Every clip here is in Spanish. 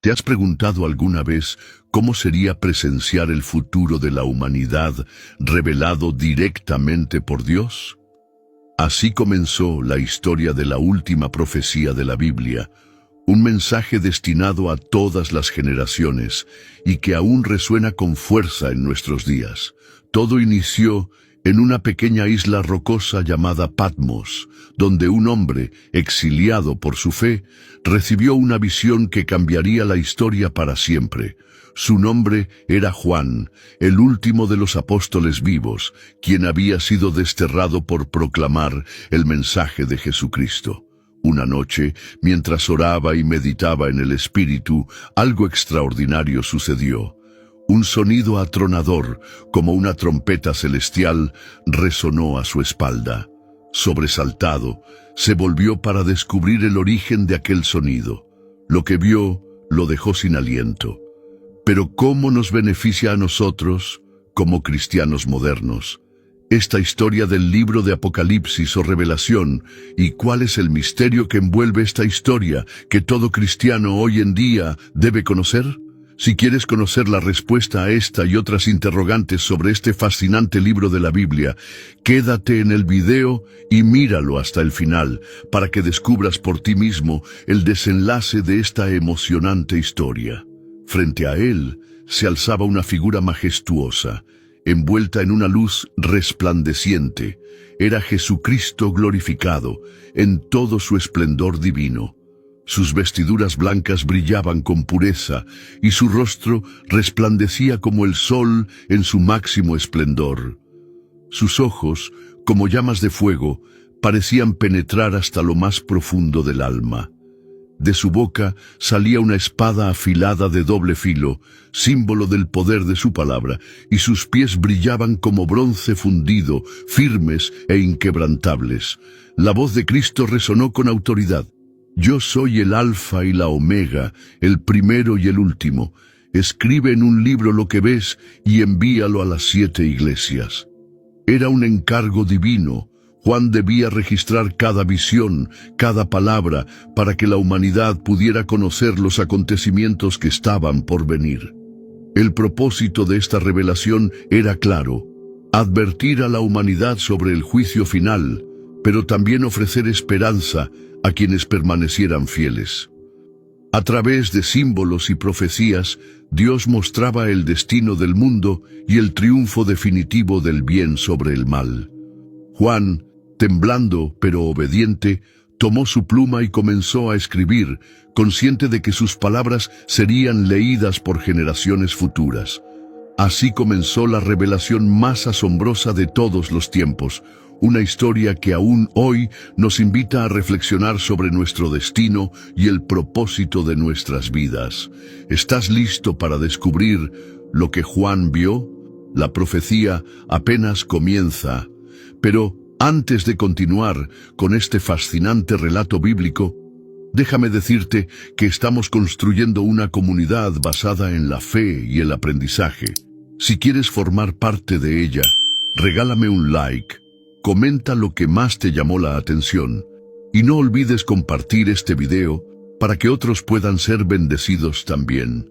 ¿Te has preguntado alguna vez cómo sería presenciar el futuro de la humanidad revelado directamente por Dios? Así comenzó la historia de la última profecía de la Biblia, un mensaje destinado a todas las generaciones y que aún resuena con fuerza en nuestros días. Todo inició en una pequeña isla rocosa llamada Patmos, donde un hombre, exiliado por su fe, recibió una visión que cambiaría la historia para siempre. Su nombre era Juan, el último de los apóstoles vivos, quien había sido desterrado por proclamar el mensaje de Jesucristo. Una noche, mientras oraba y meditaba en el Espíritu, algo extraordinario sucedió. Un sonido atronador, como una trompeta celestial, resonó a su espalda. Sobresaltado, se volvió para descubrir el origen de aquel sonido. Lo que vio lo dejó sin aliento. Pero ¿cómo nos beneficia a nosotros, como cristianos modernos, esta historia del libro de Apocalipsis o Revelación? ¿Y cuál es el misterio que envuelve esta historia que todo cristiano hoy en día debe conocer? Si quieres conocer la respuesta a esta y otras interrogantes sobre este fascinante libro de la Biblia, quédate en el video y míralo hasta el final para que descubras por ti mismo el desenlace de esta emocionante historia. Frente a él se alzaba una figura majestuosa, envuelta en una luz resplandeciente. Era Jesucristo glorificado en todo su esplendor divino. Sus vestiduras blancas brillaban con pureza y su rostro resplandecía como el sol en su máximo esplendor. Sus ojos, como llamas de fuego, parecían penetrar hasta lo más profundo del alma. De su boca salía una espada afilada de doble filo, símbolo del poder de su palabra, y sus pies brillaban como bronce fundido, firmes e inquebrantables. La voz de Cristo resonó con autoridad. Yo soy el Alfa y la Omega, el primero y el último. Escribe en un libro lo que ves y envíalo a las 7 iglesias. Era un encargo divino. Juan debía registrar cada visión, cada palabra, para que la humanidad pudiera conocer los acontecimientos que estaban por venir. El propósito de esta revelación era claro: advertir a la humanidad sobre el juicio final, pero también ofrecer esperanza a quienes permanecieran fieles. A través de símbolos y profecías, Dios mostraba el destino del mundo y el triunfo definitivo del bien sobre el mal. Juan, temblando pero obediente, tomó su pluma y comenzó a escribir, consciente de que sus palabras serían leídas por generaciones futuras. Así comenzó la revelación más asombrosa de todos los tiempos, una historia que aún hoy nos invita a reflexionar sobre nuestro destino y el propósito de nuestras vidas. ¿Estás listo para descubrir lo que Juan vio? La profecía apenas comienza, pero antes de continuar con este fascinante relato bíblico, déjame decirte que estamos construyendo una comunidad basada en la fe y el aprendizaje. Si quieres formar parte de ella, regálame un like, comenta lo que más te llamó la atención y no olvides compartir este video para que otros puedan ser bendecidos también.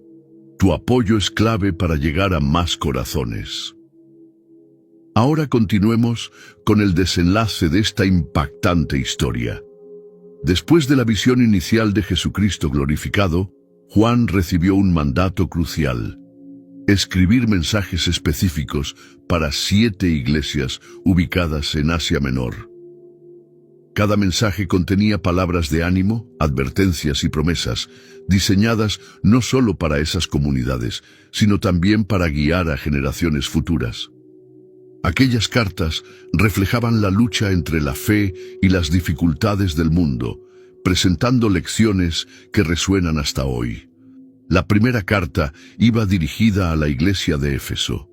Tu apoyo es clave para llegar a más corazones. Ahora continuemos con el desenlace de esta impactante historia. Después de la visión inicial de Jesucristo glorificado, Juan recibió un mandato crucial: escribir mensajes específicos para 7 iglesias ubicadas en Asia Menor. Cada mensaje contenía palabras de ánimo, advertencias y promesas, diseñadas no solo para esas comunidades, sino también para guiar a generaciones futuras. Aquellas cartas reflejaban la lucha entre la fe y las dificultades del mundo, presentando lecciones que resuenan hasta hoy. La primera carta iba dirigida a la iglesia de Éfeso.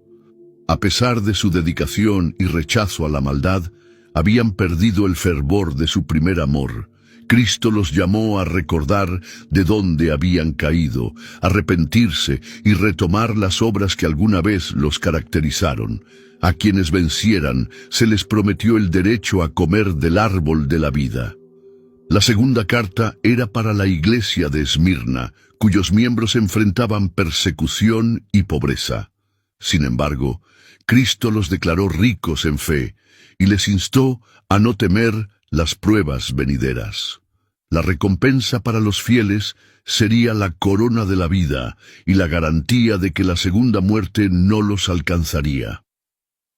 A pesar de su dedicación y rechazo a la maldad, habían perdido el fervor de su primer amor. Cristo los llamó a recordar de dónde habían caído, arrepentirse y retomar las obras que alguna vez los caracterizaron. A quienes vencieran se les prometió el derecho a comer del árbol de la vida. La segunda carta era para la iglesia de Esmirna, cuyos miembros enfrentaban persecución y pobreza. Sin embargo, Cristo los declaró ricos en fe y les instó a no temer las pruebas venideras. La recompensa para los fieles sería la corona de la vida y la garantía de que la segunda muerte no los alcanzaría.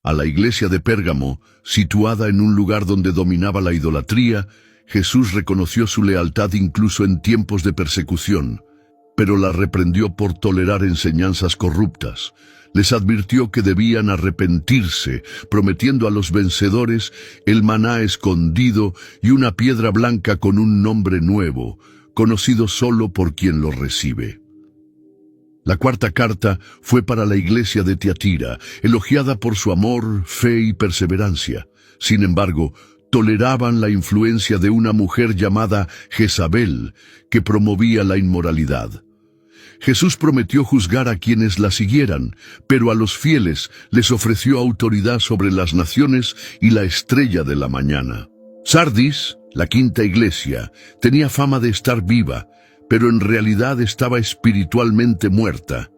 A la iglesia de Pérgamo, situada en un lugar donde dominaba la idolatría, Jesús reconoció su lealtad incluso en tiempos de persecución, pero la reprendió por tolerar enseñanzas corruptas. Les advirtió que debían arrepentirse, prometiendo a los vencedores el maná escondido y una piedra blanca con un nombre nuevo, conocido solo por quien lo recibe. La cuarta carta fue para la iglesia de Tiatira, elogiada por su amor, fe y perseverancia. Sin embargo, toleraban la influencia de una mujer llamada Jezabel, que promovía la inmoralidad. Jesús prometió juzgar a quienes la siguieran, pero a los fieles les ofreció autoridad sobre las naciones y la estrella de la mañana. Sardis, la quinta iglesia, tenía fama de estar viva, pero en realidad estaba espiritualmente muerta.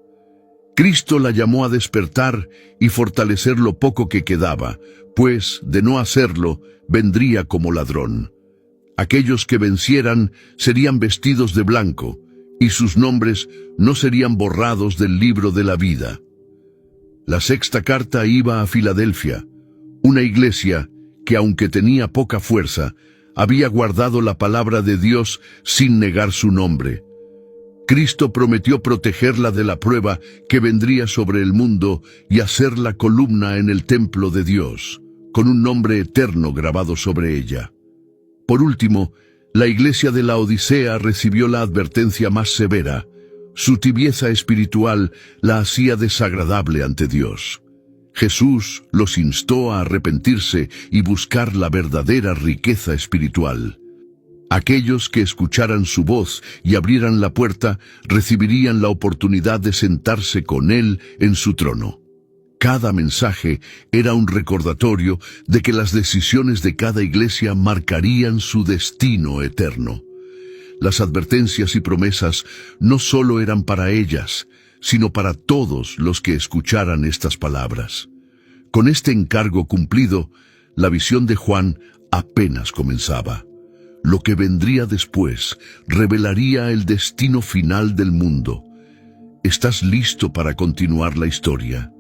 Cristo la llamó a despertar y fortalecer lo poco que quedaba, pues, de no hacerlo, vendría como ladrón. Aquellos que vencieran serían vestidos de blanco, y sus nombres no serían borrados del libro de la vida. La sexta carta iba a Filadelfia, una iglesia que, aunque tenía poca fuerza, había guardado la palabra de Dios sin negar su nombre. Cristo prometió protegerla de la prueba que vendría sobre el mundo y hacerla columna en el templo de Dios, con un nombre eterno grabado sobre ella. Por último, la iglesia de la Odisea recibió la advertencia más severa. Su tibieza espiritual la hacía desagradable ante Dios. Jesús los instó a arrepentirse y buscar la verdadera riqueza espiritual. Aquellos que escucharan su voz y abrieran la puerta recibirían la oportunidad de sentarse con Él en su trono. Cada mensaje era un recordatorio de que las decisiones de cada iglesia marcarían su destino eterno. Las advertencias y promesas no solo eran para ellas, sino para todos los que escucharan estas palabras. Con este encargo cumplido, la visión de Juan apenas comenzaba. Lo que vendría después revelaría el destino final del mundo. ¿Estás listo para continuar la historia?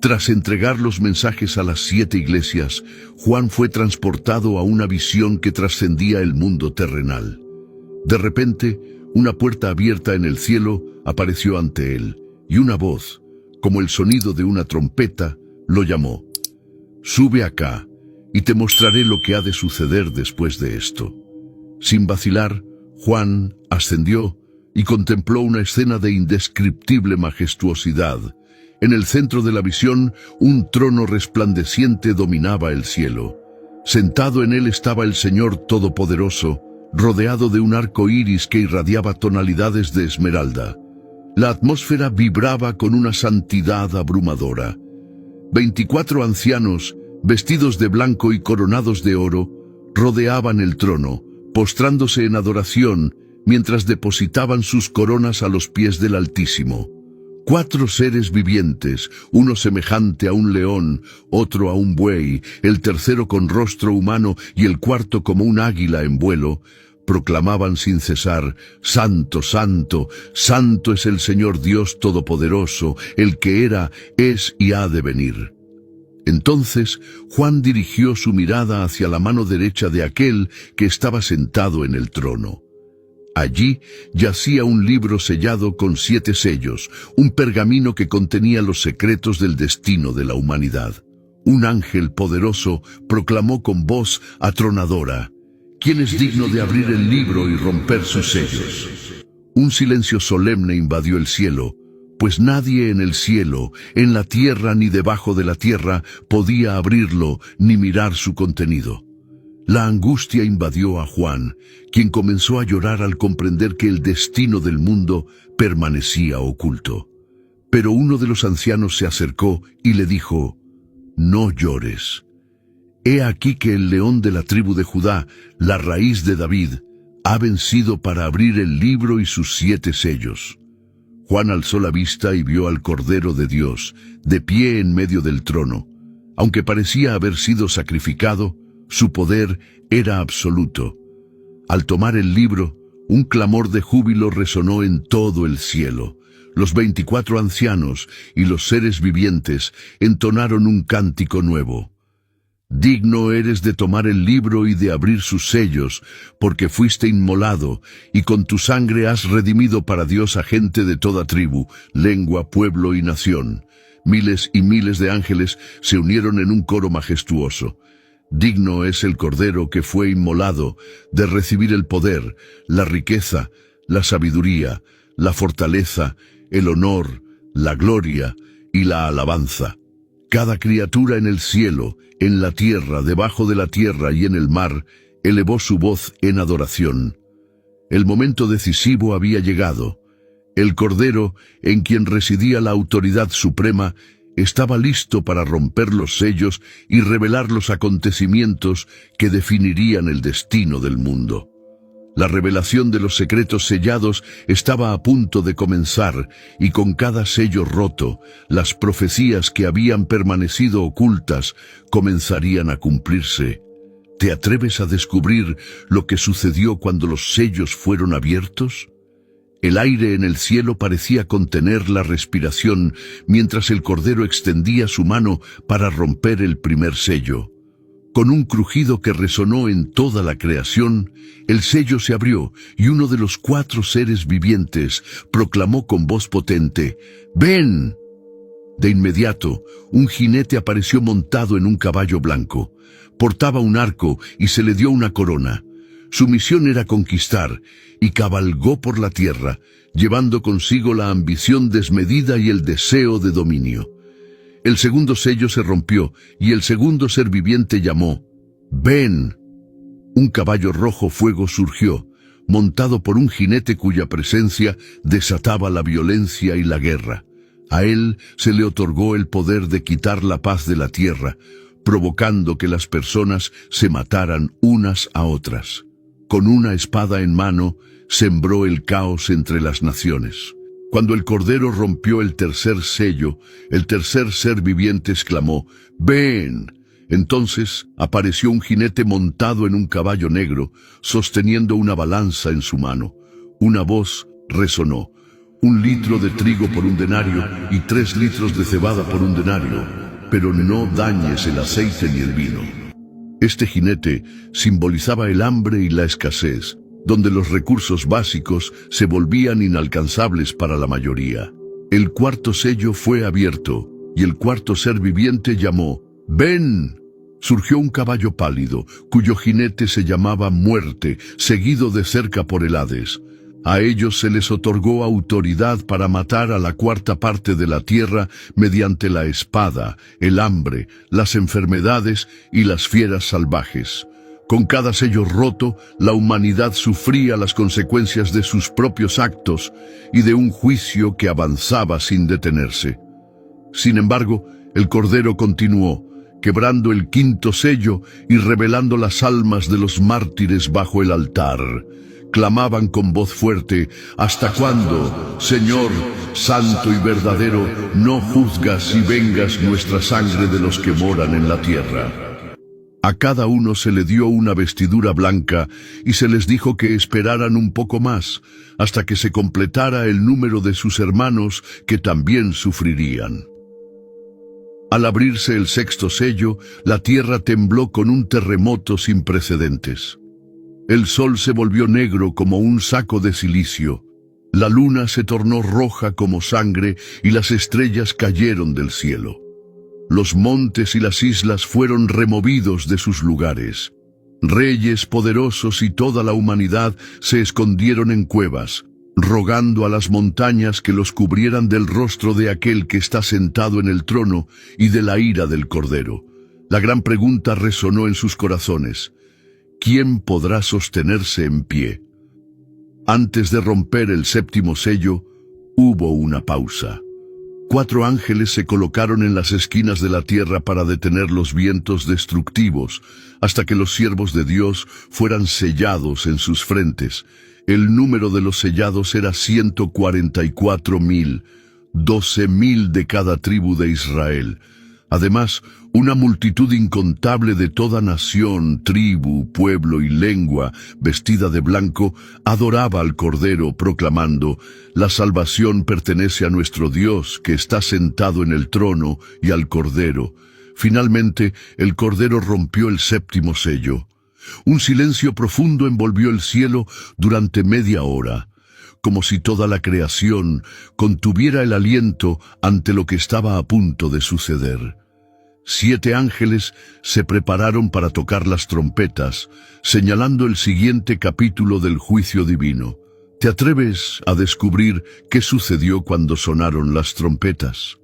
Tras entregar los mensajes a las 7 iglesias, Juan fue transportado a una visión que trascendía el mundo terrenal. De repente, una puerta abierta en el cielo apareció ante él, y una voz, como el sonido de una trompeta, lo llamó. «Sube acá, y te mostraré lo que ha de suceder después de esto». Sin vacilar, Juan ascendió y contempló una escena de indescriptible majestuosidad. En el centro de la visión, un trono resplandeciente dominaba el cielo. Sentado en él estaba el Señor Todopoderoso, rodeado de un arco iris que irradiaba tonalidades de esmeralda. La atmósfera vibraba con una santidad abrumadora. 24 ancianos, vestidos de blanco y coronados de oro, rodeaban el trono, postrándose en adoración, mientras depositaban sus coronas a los pies del Altísimo. 4 seres vivientes, uno semejante a un león, otro a un buey, el tercero con rostro humano y el cuarto como un águila en vuelo, proclamaban sin cesar: «Santo, santo, santo es el Señor Dios Todopoderoso, el que era, es y ha de venir». Entonces Juan dirigió su mirada hacia la mano derecha de aquel que estaba sentado en el trono. Allí yacía un libro sellado con 7 sellos, un pergamino que contenía los secretos del destino de la humanidad. Un ángel poderoso proclamó con voz atronadora: «¿Quién es digno de abrir el libro y romper sus sellos?». Un silencio solemne invadió el cielo, pues nadie en el cielo, en la tierra ni debajo de la tierra podía abrirlo ni mirar su contenido. La angustia invadió a Juan, quien comenzó a llorar al comprender que el destino del mundo permanecía oculto. Pero uno de los ancianos se acercó y le dijo: «No llores. He aquí que el león de la tribu de Judá, la raíz de David, Ha vencido para abrir el libro y sus 7 sellos. Juan alzó la vista y vio al Cordero de Dios, de pie en medio del trono. Aunque parecía haber sido sacrificado, su poder era absoluto. Al tomar el libro, un clamor de júbilo resonó en todo el cielo. Los 24 ancianos y los seres vivientes entonaron un cántico nuevo. Digno eres de tomar el libro y de abrir sus sellos, porque fuiste inmolado, y con tu sangre has redimido para Dios a gente de toda tribu, lengua, pueblo y nación. Miles y miles de ángeles se unieron en un coro majestuoso. Digno es el Cordero que fue inmolado de recibir el poder, la riqueza, la sabiduría, la fortaleza, el honor, la gloria y la alabanza. Cada criatura en el cielo, en la tierra, debajo de la tierra y en el mar, elevó su voz en adoración. El momento decisivo había llegado. El Cordero, en quien residía la autoridad suprema, estaba listo para romper los sellos y revelar los acontecimientos que definirían el destino del mundo. La revelación de los secretos sellados estaba a punto de comenzar, y con cada sello roto, las profecías que habían permanecido ocultas comenzarían a cumplirse. ¿Te atreves a descubrir lo que sucedió cuando los sellos fueron abiertos? El aire en el cielo parecía contener la respiración mientras el Cordero extendía su mano para romper el primer sello. Con un crujido que resonó en toda la creación, el sello se abrió y uno de los 4 seres vivientes proclamó con voz potente: ¡Ven! De inmediato, un jinete apareció montado en un caballo blanco. Portaba un arco y se le dio una corona. Su misión era conquistar, y cabalgó por la tierra, llevando consigo la ambición desmedida y el deseo de dominio. El segundo sello se rompió, y el segundo ser viviente llamó: ¡Ven! Un caballo rojo fuego surgió, montado por un jinete cuya presencia desataba la violencia y la guerra. A él se le otorgó el poder de quitar la paz de la tierra, provocando que las personas se mataran unas a otras. Con una espada en mano, sembró el caos entre las naciones. Cuando el Cordero rompió el tercer sello, el tercer ser viviente exclamó: ¡Ven! Entonces apareció un jinete montado en un caballo negro, sosteniendo una balanza en su mano. Una voz resonó: 1 litro de trigo por 1 denario y 3 litros de cebada por 1 denario, pero no dañes el aceite ni el vino. Este jinete simbolizaba el hambre y la escasez, donde los recursos básicos se volvían inalcanzables para la mayoría. El cuarto sello fue abierto, y el cuarto ser viviente llamó: ¡Ven! Surgió un caballo pálido, cuyo jinete se llamaba Muerte, seguido de cerca por el Hades. A ellos se les otorgó autoridad para matar a la 1/4 parte de la tierra mediante la espada, el hambre, las enfermedades y las fieras salvajes. Con cada sello roto, la humanidad sufría las consecuencias de sus propios actos y de un juicio que avanzaba sin detenerse. Sin embargo, el Cordero continuó, quebrando el 5.º sello y revelando las almas de los mártires bajo el altar. Clamaban con voz fuerte: ¿Hasta cuándo, Señor, santo y verdadero, no juzgas y vengas nuestra sangre de los que moran en la tierra? A cada uno se le dio una vestidura blanca y se les dijo que esperaran un poco más, hasta que se completara el número de sus hermanos que también sufrirían. Al abrirse el 6.º sello, la tierra tembló con un terremoto sin precedentes. El sol se volvió negro como un saco de silicio, la luna se tornó roja como sangre y las estrellas cayeron del cielo. Los montes y las islas fueron removidos de sus lugares. Reyes poderosos y toda la humanidad se escondieron en cuevas, rogando a las montañas que los cubrieran del rostro de aquel que está sentado en el trono y de la ira del Cordero. La gran pregunta resonó en sus corazones: ¿quién podrá sostenerse en pie? Antes de romper el 7.º sello, hubo una pausa. 4 ángeles se colocaron en las esquinas de la tierra para detener los vientos destructivos, hasta que los siervos de Dios fueran sellados en sus frentes. El número de los sellados era 144,000, 12,000 de cada tribu de Israel. Además, una multitud incontable de toda nación, tribu, pueblo y lengua, vestida de blanco, adoraba al Cordero, proclamando: «La salvación pertenece a nuestro Dios, que está sentado en el trono, y al Cordero». Finalmente, el Cordero rompió el 7º sello. Un silencio profundo envolvió el cielo durante media hora, como si toda la creación contuviera el aliento ante lo que estaba a punto de suceder. 7 ángeles se prepararon para tocar las trompetas, señalando el siguiente capítulo del juicio divino. ¿Te atreves a descubrir qué sucedió cuando sonaron las trompetas?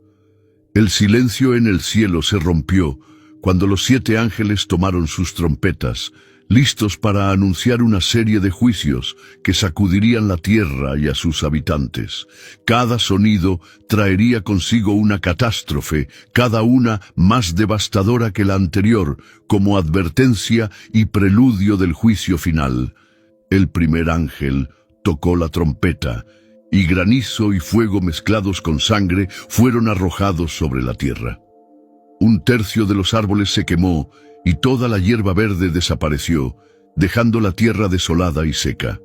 El silencio en el cielo se rompió cuando los 7 ángeles tomaron sus trompetas, listos para anunciar una serie de juicios que sacudirían la tierra y a sus habitantes. Cada sonido traería consigo una catástrofe, cada una más devastadora que la anterior, como advertencia y preludio del juicio final. El primer ángel tocó la trompeta, y granizo y fuego mezclados con sangre fueron arrojados sobre la tierra. 1/3 de los árboles se quemó, y toda la hierba verde desapareció, dejando la tierra desolada y seca.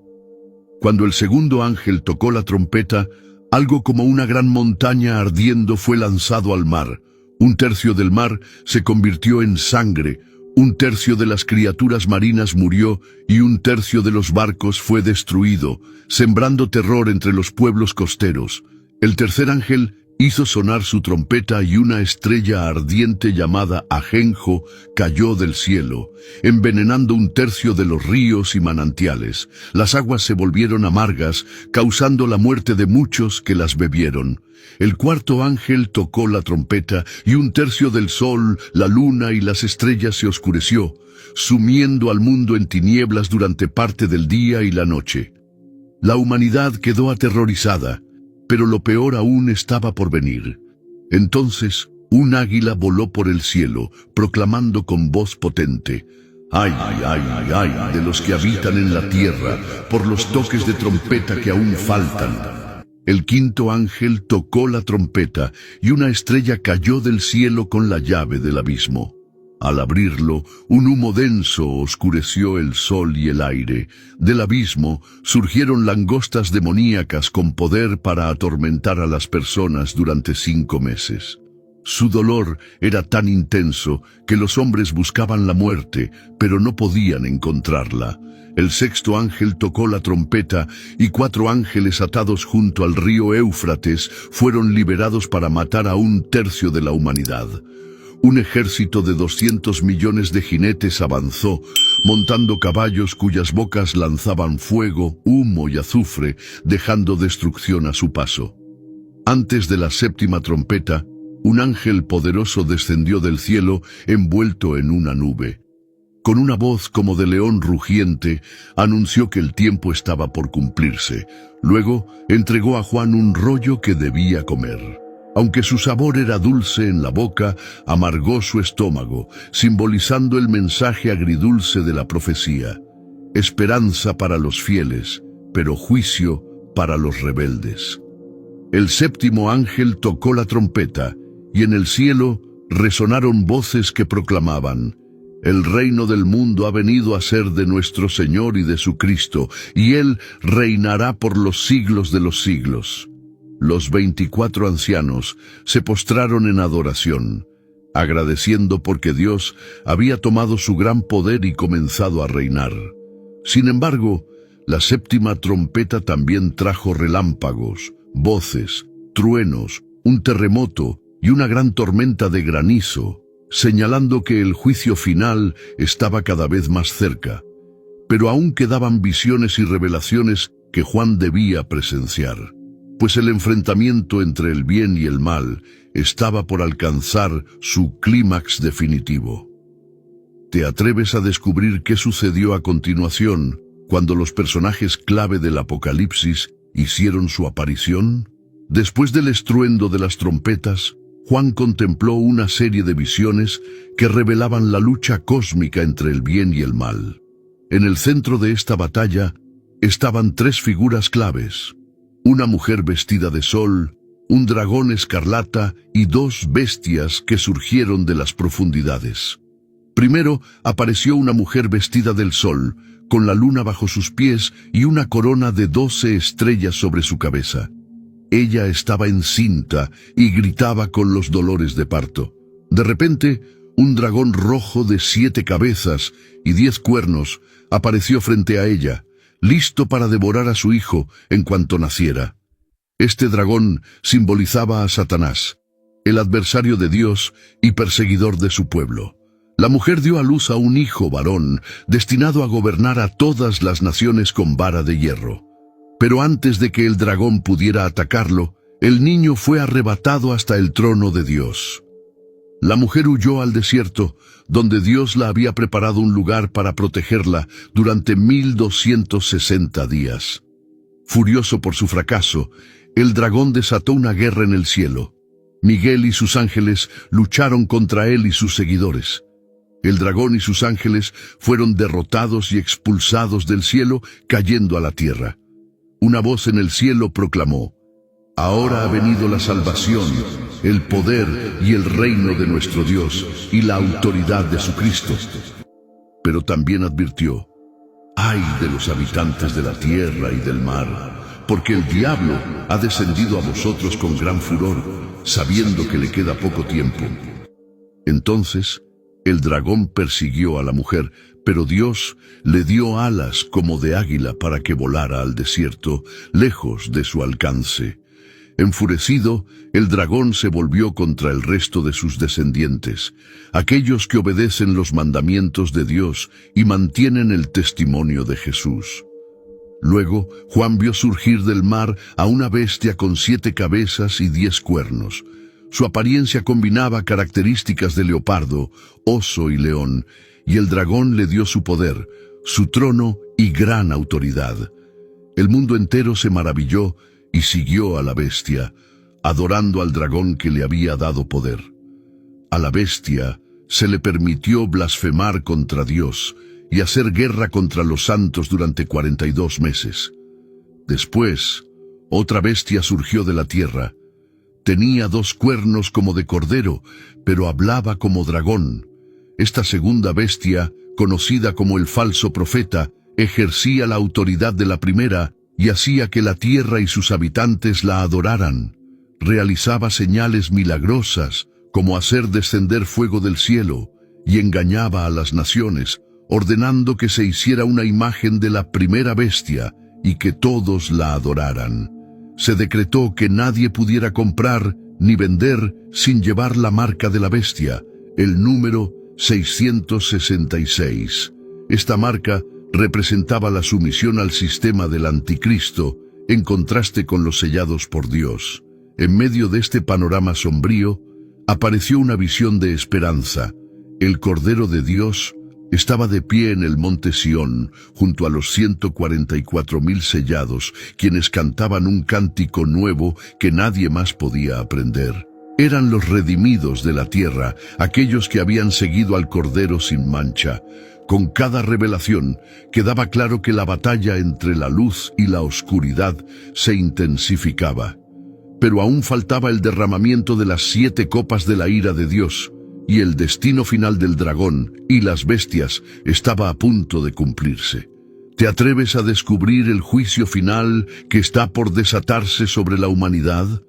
Cuando el segundo ángel tocó la trompeta, algo como una gran montaña ardiendo fue lanzado al mar. 1/3 del mar se convirtió en sangre, 1/3 de las criaturas marinas murió y 1/3 de los barcos fue destruido, sembrando terror entre los pueblos costeros. El tercer ángel hizo sonar su trompeta y una estrella ardiente llamada ajenjo cayó del cielo, envenenando 1/3 de los ríos y manantiales. Las aguas se volvieron amargas, causando la muerte de muchos que las bebieron. El cuarto ángel tocó la trompeta y 1/3 del sol, la luna y las estrellas se oscureció, sumiendo al mundo en tinieblas durante parte del día y la noche. La humanidad quedó aterrorizada, pero lo peor aún estaba por venir. Entonces, un águila voló por el cielo, proclamando con voz potente: «¡Ay, ay, ay de los que habitan en la tierra, por los toques de trompeta que aún faltan!». El quinto ángel tocó la trompeta, y una estrella cayó del cielo con la llave del abismo. Al abrirlo, un humo denso oscureció el sol y el aire. Del abismo surgieron langostas demoníacas con poder para atormentar a las personas durante 5 meses. Su dolor era tan intenso que los hombres buscaban la muerte, pero no podían encontrarla. El sexto ángel tocó la trompeta y 4 ángeles atados junto al río Éufrates fueron liberados para matar a 1/3 de la humanidad. Un ejército de 200 millones de jinetes avanzó, montando caballos cuyas bocas lanzaban fuego, humo y azufre, dejando destrucción a su paso. Antes de la 7ª trompeta, un ángel poderoso descendió del cielo envuelto en una nube. Con una voz como de león rugiente, anunció que el tiempo estaba por cumplirse. Luego, entregó a Juan un rollo que debía comer. Aunque su sabor era dulce en la boca, amargó su estómago, simbolizando el mensaje agridulce de la profecía: esperanza para los fieles, pero juicio para los rebeldes. El 7º ángel tocó la trompeta, y en el cielo resonaron voces que proclamaban: el reino del mundo ha venido a ser de nuestro Señor y de su Cristo, y Él reinará por los siglos de los siglos. Los 24 ancianos se postraron en adoración, agradeciendo porque Dios había tomado su gran poder y comenzado a reinar. Sin embargo, la 7ª trompeta también trajo relámpagos, voces, truenos, un terremoto y una gran tormenta de granizo, señalando que el juicio final estaba cada vez más cerca. Pero aún quedaban visiones y revelaciones que Juan debía presenciar, pues el enfrentamiento entre el bien y el mal estaba por alcanzar su clímax definitivo. ¿Te atreves a descubrir qué sucedió a continuación cuando los personajes clave del Apocalipsis hicieron su aparición? Después del estruendo de las trompetas, Juan contempló una serie de visiones que revelaban la lucha cósmica entre el bien y el mal. En el centro de esta batalla estaban tres figuras claves: una mujer vestida de sol, un dragón escarlata y dos bestias que surgieron de las profundidades. Primero apareció una mujer vestida del sol, con la luna bajo sus pies y una corona de 12 estrellas sobre su cabeza. Ella estaba encinta y gritaba con los dolores de parto. De repente, un dragón rojo de 7 cabezas y 10 cuernos apareció frente a ella, listo para devorar a su hijo en cuanto naciera. Este dragón simbolizaba a Satanás, el adversario de Dios y perseguidor de su pueblo. La mujer dio a luz a un hijo varón, destinado a gobernar a todas las naciones con vara de hierro. Pero antes de que el dragón pudiera atacarlo, el niño fue arrebatado hasta el trono de Dios. La mujer huyó al desierto, donde Dios la había preparado un lugar para protegerla durante 1260 días. Furioso por su fracaso, el dragón desató una guerra en el cielo. Miguel y sus ángeles lucharon contra él y sus seguidores. El dragón y sus ángeles fueron derrotados y expulsados del cielo, cayendo a la tierra. Una voz en el cielo proclamó: «Ahora ha venido la salvación, el poder y el reino de nuestro Dios y la autoridad de su Cristo». Pero también advirtió: «Ay de los habitantes de la tierra y del mar, porque el diablo ha descendido a vosotros con gran furor, sabiendo que le queda poco tiempo». Entonces, el dragón persiguió a la mujer, pero Dios le dio alas como de águila para que volara al desierto, lejos de su alcance. Enfurecido, el dragón se volvió contra el resto de sus descendientes, aquellos que obedecen los mandamientos de Dios y mantienen el testimonio de Jesús. Luego, Juan vio surgir del mar a una bestia con 7 cabezas y 10 cuernos. Su apariencia combinaba características de leopardo, oso y león, y el dragón le dio su poder, su trono y gran autoridad. El mundo entero se maravilló y siguió a la bestia, adorando al dragón que le había dado poder. A la bestia se le permitió blasfemar contra Dios y hacer guerra contra los santos durante 42 meses. Después, otra bestia surgió de la tierra. Tenía 2 cuernos como de cordero, pero hablaba como dragón. Esta segunda bestia, conocida como el falso profeta, ejercía la autoridad de la primera y hacía que la tierra y sus habitantes la adoraran. Realizaba señales milagrosas, como hacer descender fuego del cielo, y engañaba a las naciones, ordenando que se hiciera una imagen de la primera bestia y que todos la adoraran. Se decretó que nadie pudiera comprar ni vender sin llevar la marca de la bestia, el número 666. Esta marca representaba la sumisión al sistema del anticristo, en contraste con los sellados por Dios. En medio de este panorama sombrío, apareció una visión de esperanza. El Cordero de Dios estaba de pie en el monte Sión, junto a los 144,000 sellados, quienes cantaban un cántico nuevo que nadie más podía aprender. Eran los redimidos de la tierra, aquellos que habían seguido al Cordero sin mancha. Con cada revelación quedaba claro que la batalla entre la luz y la oscuridad se intensificaba. Pero aún faltaba el derramamiento de las 7 copas de la ira de Dios, y el destino final del dragón y las bestias estaba a punto de cumplirse. ¿Te atreves a descubrir el juicio final que está por desatarse sobre la humanidad?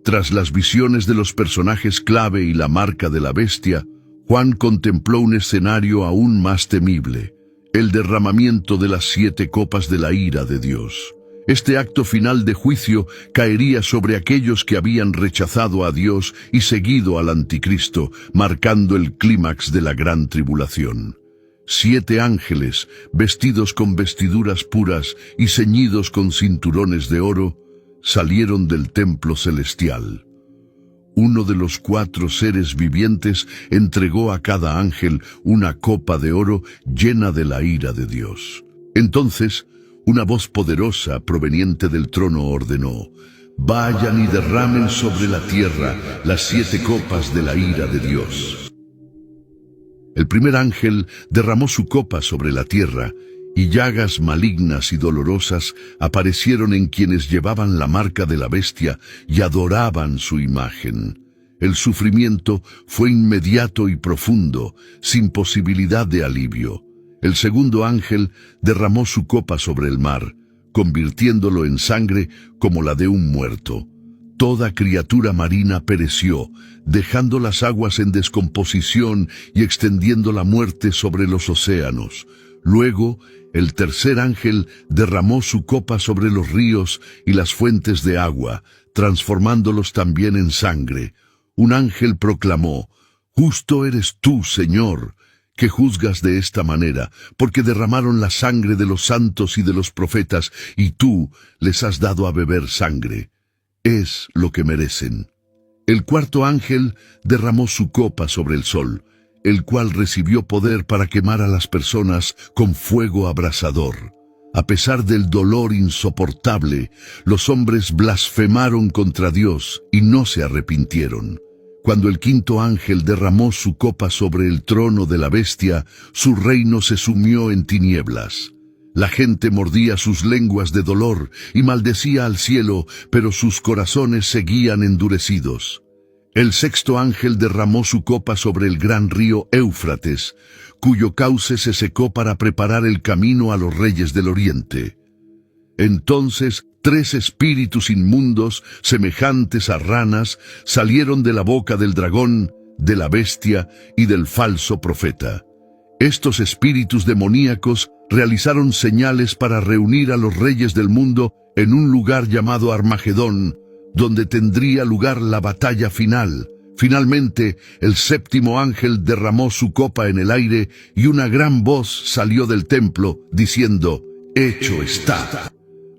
Tras las visiones de los personajes clave y la marca de la bestia, Juan contempló un escenario aún más temible: el derramamiento de las 7 copas de la ira de Dios. Este acto final de juicio caería sobre aquellos que habían rechazado a Dios y seguido al anticristo, marcando el clímax de la gran tribulación. 7 ángeles, vestidos con vestiduras puras y ceñidos con cinturones de oro, salieron del templo celestial. Uno de los 4 seres vivientes entregó a cada ángel una copa de oro llena de la ira de Dios. Entonces, una voz poderosa proveniente del trono ordenó: vayan y derramen sobre la tierra las 7 copas de la ira de Dios. El primer ángel derramó su copa sobre la tierra, y llagas malignas y dolorosas aparecieron en quienes llevaban la marca de la bestia y adoraban su imagen. El sufrimiento fue inmediato y profundo, sin posibilidad de alivio. El segundo ángel derramó su copa sobre el mar, convirtiéndolo en sangre como la de un muerto. Toda criatura marina pereció, dejando las aguas en descomposición y extendiendo la muerte sobre los océanos. Luego, el tercer ángel derramó su copa sobre los ríos y las fuentes de agua, transformándolos también en sangre. Un ángel proclamó: «Justo eres tú, Señor, que juzgas de esta manera, porque derramaron la sangre de los santos y de los profetas, y tú les has dado a beber sangre. Es lo que merecen». El cuarto ángel derramó su copa sobre el sol, el cual recibió poder para quemar a las personas con fuego abrasador. A pesar del dolor insoportable, los hombres blasfemaron contra Dios y no se arrepintieron. Cuando el quinto ángel derramó su copa sobre el trono de la bestia, su reino se sumió en tinieblas. La gente mordía sus lenguas de dolor y maldecía al cielo, pero sus corazones seguían endurecidos. El sexto ángel derramó su copa sobre el gran río Éufrates, cuyo cauce se secó para preparar el camino a los reyes del oriente. Entonces 3 espíritus inmundos, semejantes a ranas, salieron de la boca del dragón, de la bestia y del falso profeta. Estos espíritus demoníacos realizaron señales para reunir a los reyes del mundo en un lugar llamado Armagedón, donde tendría lugar la batalla final. Finalmente, el séptimo ángel derramó su copa en el aire y una gran voz salió del templo, diciendo: «Hecho está».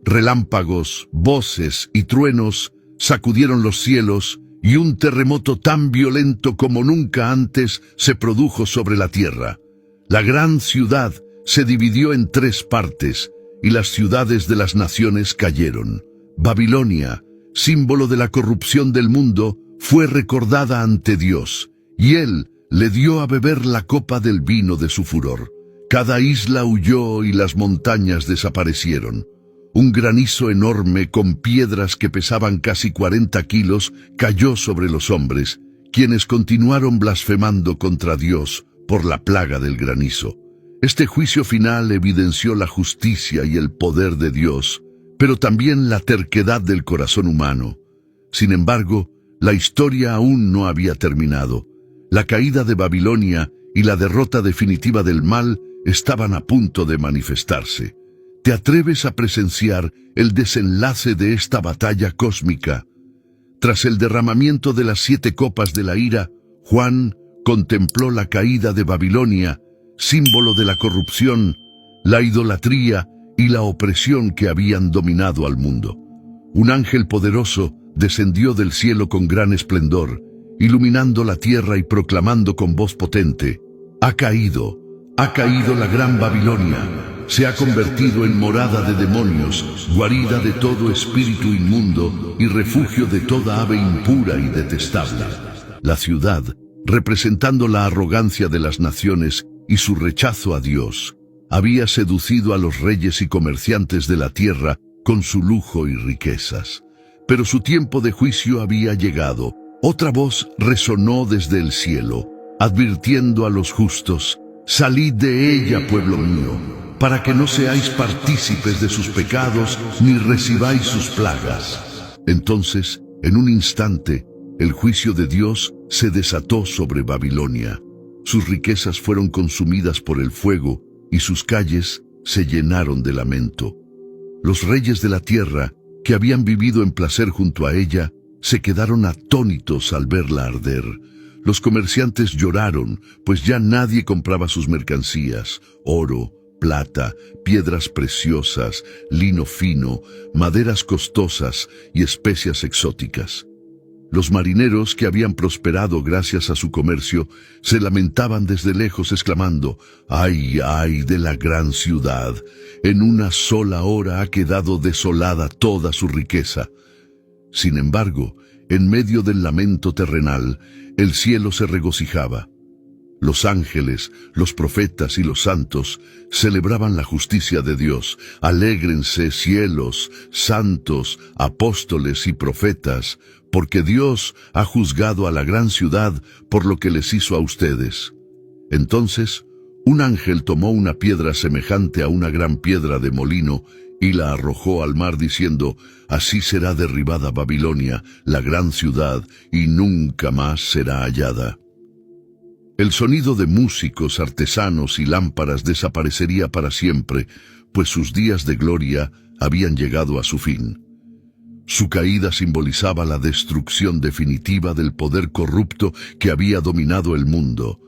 Relámpagos, voces y truenos sacudieron los cielos, y un terremoto tan violento como nunca antes se produjo sobre la tierra. La gran ciudad se dividió en 3 partes, y las ciudades de las naciones cayeron. Babilonia, símbolo de la corrupción del mundo, fue recordada ante Dios, y Él le dio a beber la copa del vino de su furor. Cada isla huyó y las montañas desaparecieron. Un granizo enorme con piedras que pesaban casi 40 kilos cayó sobre los hombres, quienes continuaron blasfemando contra Dios por la plaga del granizo. Este juicio final evidenció la justicia y el poder de Dios, pero también la terquedad del corazón humano. Sin embargo, la historia aún no había terminado. La caída de Babilonia y la derrota definitiva del mal estaban a punto de manifestarse. ¿Te atreves a presenciar el desenlace de esta batalla cósmica? Tras el derramamiento de las 7 copas de la ira, Juan contempló la caída de Babilonia, símbolo de la corrupción, la idolatría y la opresión que habían dominado al mundo. Un ángel poderoso descendió del cielo con gran esplendor, iluminando la tierra y proclamando con voz potente: ha caído la gran Babilonia. Se ha convertido en morada de demonios, guarida de todo espíritu inmundo y refugio de toda ave impura y detestable. La ciudad, representando la arrogancia de las naciones y su rechazo a Dios, había seducido a los reyes y comerciantes de la tierra con su lujo y riquezas. Pero su tiempo de juicio había llegado. Otra voz resonó desde el cielo, advirtiendo a los justos: salid de ella, pueblo mío, para que no seáis partícipes de sus pecados ni recibáis sus plagas. Entonces, en un instante, el juicio de Dios se desató sobre Babilonia. Sus riquezas fueron consumidas por el fuego y sus calles se llenaron de lamento. Los reyes de la tierra, que habían vivido en placer junto a ella, se quedaron atónitos al verla arder. Los comerciantes lloraron, pues ya nadie compraba sus mercancías: oro, plata, piedras preciosas, lino fino, maderas costosas y especias exóticas. Los marineros, que habían prosperado gracias a su comercio, se lamentaban desde lejos, exclamando: ¡ay, ay de la gran ciudad! En una sola hora ha quedado desolada toda su riqueza. Sin embargo, en medio del lamento terrenal, el cielo se regocijaba. Los ángeles, los profetas y los santos celebraban la justicia de Dios. Alégrense cielos, santos, apóstoles y profetas, porque Dios ha juzgado a la gran ciudad por lo que les hizo a ustedes. Entonces, un ángel tomó una piedra semejante a una gran piedra de molino y la arrojó al mar diciendo: así será derribada Babilonia, la gran ciudad, y nunca más será hallada. El sonido de músicos, artesanos y lámparas desaparecería para siempre, pues sus días de gloria habían llegado a su fin. Su caída simbolizaba la destrucción definitiva del poder corrupto que había dominado el mundo.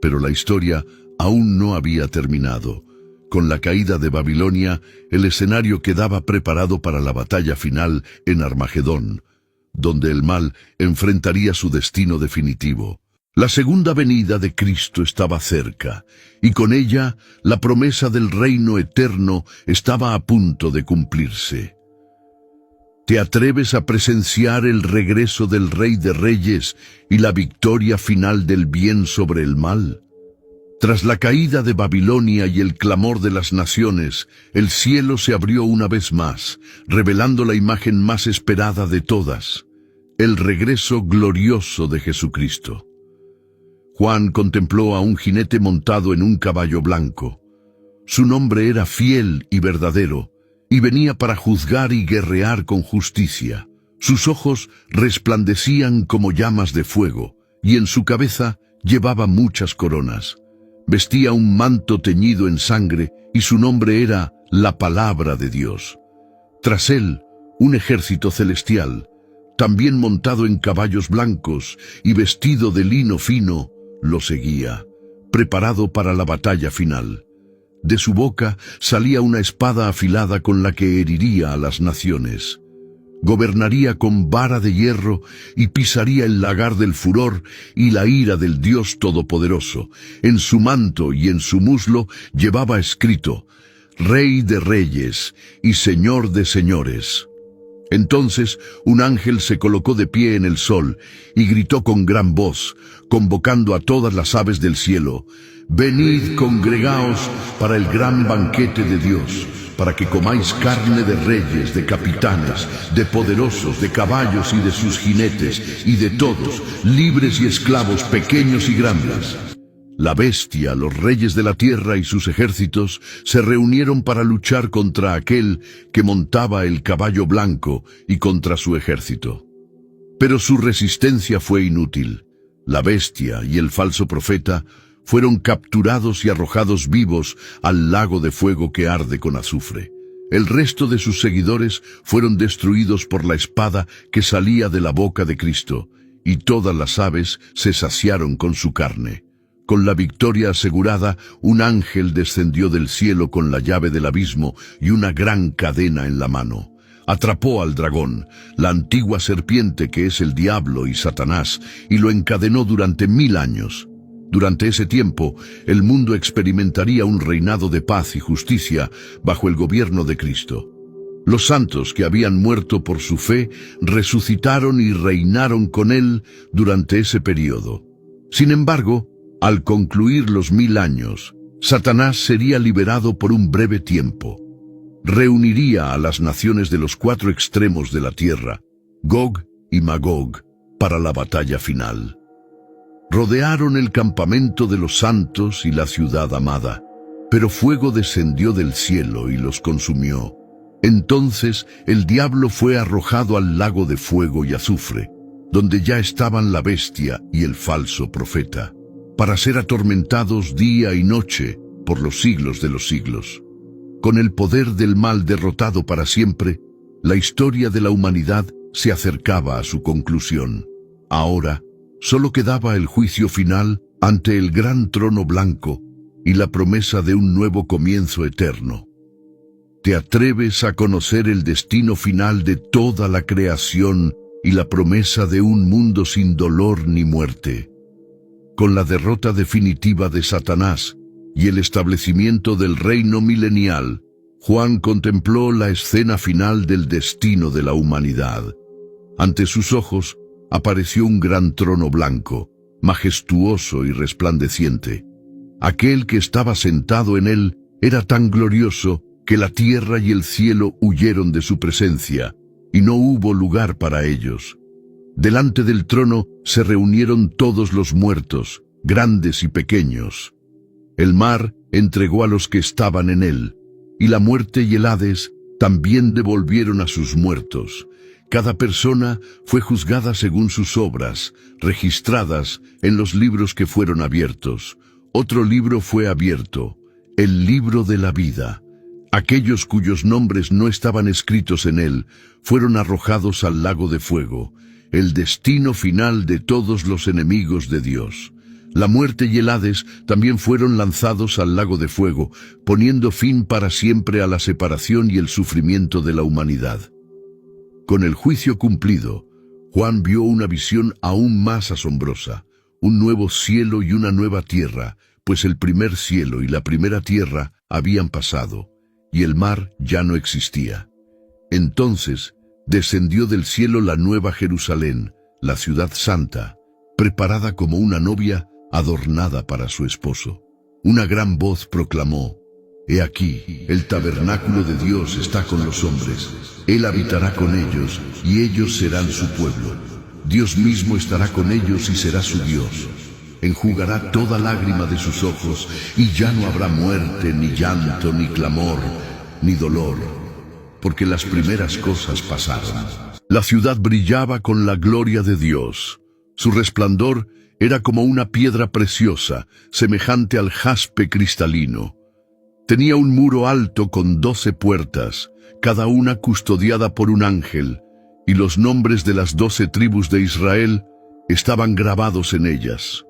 Pero la historia aún no había terminado. Con la caída de Babilonia, el escenario quedaba preparado para la batalla final en Armagedón, donde el mal enfrentaría su destino definitivo. La segunda venida de Cristo estaba cerca, y con ella la promesa del reino eterno estaba a punto de cumplirse. ¿Te atreves a presenciar el regreso del Rey de Reyes y la victoria final del bien sobre el mal? Tras la caída de Babilonia y el clamor de las naciones, el cielo se abrió una vez más, revelando la imagen más esperada de todas: el regreso glorioso de Jesucristo. Juan contempló a un jinete montado en un caballo blanco. Su nombre era Fiel y Verdadero, y venía para juzgar y guerrear con justicia. Sus ojos resplandecían como llamas de fuego, y en su cabeza llevaba muchas coronas. Vestía un manto teñido en sangre, y su nombre era la Palabra de Dios. Tras él, un ejército celestial, también montado en caballos blancos y vestido de lino fino, lo seguía, preparado para la batalla final. De su boca salía una espada afilada con la que heriría a las naciones. Gobernaría con vara de hierro y pisaría el lagar del furor y la ira del Dios Todopoderoso. En su manto y en su muslo llevaba escrito: Rey de Reyes y Señor de Señores. Entonces un ángel se colocó de pie en el sol y gritó con gran voz, convocando a todas las aves del cielo: venid, congregaos para el gran banquete de Dios, para que comáis carne de reyes, de capitanes, de poderosos, de caballos y de sus jinetes, y de todos, libres y esclavos, pequeños y grandes. La bestia, los reyes de la tierra y sus ejércitos se reunieron para luchar contra aquel que montaba el caballo blanco y contra su ejército. Pero su resistencia fue inútil. La bestia y el falso profeta fueron capturados y arrojados vivos al lago de fuego que arde con azufre. El resto de sus seguidores fueron destruidos por la espada que salía de la boca de Cristo, y todas las aves se saciaron con su carne. Con la victoria asegurada, un ángel descendió del cielo con la llave del abismo y una gran cadena en la mano. Atrapó al dragón, la antigua serpiente que es el diablo y Satanás, y lo encadenó durante 1000 años. Durante ese tiempo, el mundo experimentaría un reinado de paz y justicia bajo el gobierno de Cristo. Los santos que habían muerto por su fe resucitaron y reinaron con él durante ese periodo. Sin embargo, al concluir los 1000 años, Satanás sería liberado por un breve tiempo. Reuniría a las naciones de los 4 extremos de la tierra, Gog y Magog, para la batalla final. Rodearon el campamento de los santos y la ciudad amada, pero fuego descendió del cielo y los consumió. Entonces el diablo fue arrojado al lago de fuego y azufre, donde ya estaban la bestia y el falso profeta, para ser atormentados día y noche por los siglos de los siglos. Con el poder del mal derrotado para siempre, la historia de la humanidad se acercaba a su conclusión. Ahora, solo quedaba el juicio final ante el gran trono blanco y la promesa de un nuevo comienzo eterno. ¿Te atreves a conocer el destino final de toda la creación y la promesa de un mundo sin dolor ni muerte? Con la derrota definitiva de Satanás y el establecimiento del reino milenial, Juan contempló la escena final del destino de la humanidad. Ante sus ojos apareció un gran trono blanco, majestuoso y resplandeciente. Aquel que estaba sentado en él era tan glorioso que la tierra y el cielo huyeron de su presencia, y no hubo lugar para ellos. Delante del trono se reunieron todos los muertos, grandes y pequeños. El mar entregó a los que estaban en él, y la muerte y el Hades también devolvieron a sus muertos. Cada persona fue juzgada según sus obras, registradas en los libros que fueron abiertos. Otro libro fue abierto, el libro de la vida. Aquellos cuyos nombres no estaban escritos en él fueron arrojados al lago de fuego, el destino final de todos los enemigos de Dios. La muerte y el Hades también fueron lanzados al lago de fuego, poniendo fin para siempre a la separación y el sufrimiento de la humanidad. Con el juicio cumplido, Juan vio una visión aún más asombrosa, un nuevo cielo y una nueva tierra, pues el primer cielo y la primera tierra habían pasado, y el mar ya no existía. Entonces descendió del cielo la nueva Jerusalén, la ciudad santa, preparada como una novia adornada para su esposo. Una gran voz proclamó: «He aquí, el tabernáculo de Dios está con los hombres. Él habitará con ellos, y ellos serán su pueblo. Dios mismo estará con ellos y será su Dios. Enjugará toda lágrima de sus ojos, y ya no habrá muerte, ni llanto, ni clamor, ni dolor, porque las primeras cosas pasaron». La ciudad brillaba con la gloria de Dios. Su resplandor era como una piedra preciosa, semejante al jaspe cristalino. Tenía un muro alto con 12 puertas, cada una custodiada por un ángel, y los nombres de las 12 tribus de Israel estaban grabados en ellas.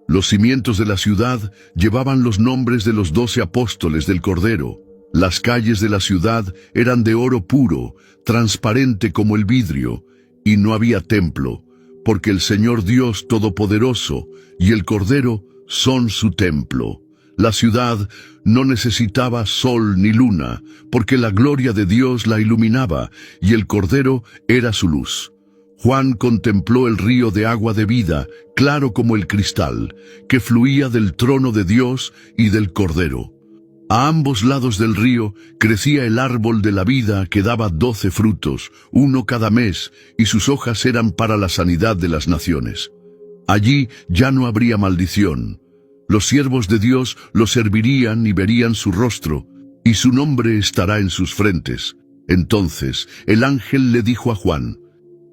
Los cimientos de la ciudad llevaban los nombres de los 12 apóstoles del Cordero. Las calles de la ciudad eran de oro puro, transparente como el vidrio, y no había templo, porque el Señor Dios Todopoderoso y el Cordero son su templo. La ciudad no necesitaba sol ni luna, porque la gloria de Dios la iluminaba, y el Cordero era su luz. Juan contempló el río de agua de vida, claro como el cristal, que fluía del trono de Dios y del Cordero. A ambos lados del río crecía el árbol de la vida que daba 12 frutos, uno cada mes, y sus hojas eran para la sanidad de las naciones. Allí ya no habría maldición. Los siervos de Dios lo servirían y verían su rostro, y su nombre estará en sus frentes. Entonces el ángel le dijo a Juan: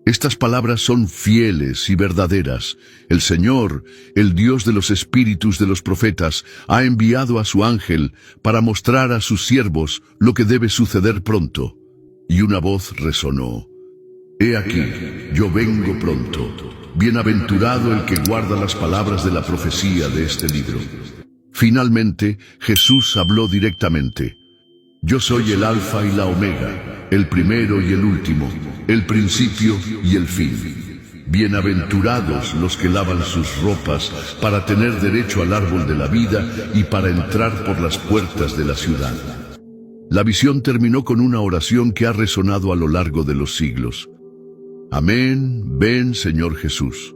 «Estas palabras son fieles y verdaderas. El Señor, el Dios de los espíritus de los profetas, ha enviado a su ángel para mostrar a sus siervos lo que debe suceder pronto». Y una voz resonó: «He aquí, yo vengo pronto. Bienaventurado el que guarda las palabras de la profecía de este libro». Finalmente, Jesús habló directamente: «Yo soy el Alfa y la Omega, el primero y el último, el principio y el fin. Bienaventurados los que lavan sus ropas para tener derecho al árbol de la vida y para entrar por las puertas de la ciudad». La visión terminó con una oración que ha resonado a lo largo de los siglos: «Amén, ven Señor Jesús».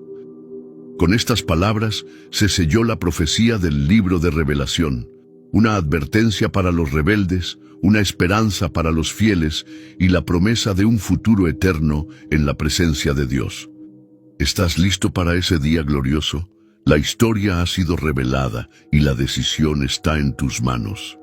Con estas palabras se selló la profecía del libro de Revelación, una advertencia para los rebeldes, una esperanza para los fieles y la promesa de un futuro eterno en la presencia de Dios. ¿Estás listo para ese día glorioso? La historia ha sido revelada y la decisión está en tus manos.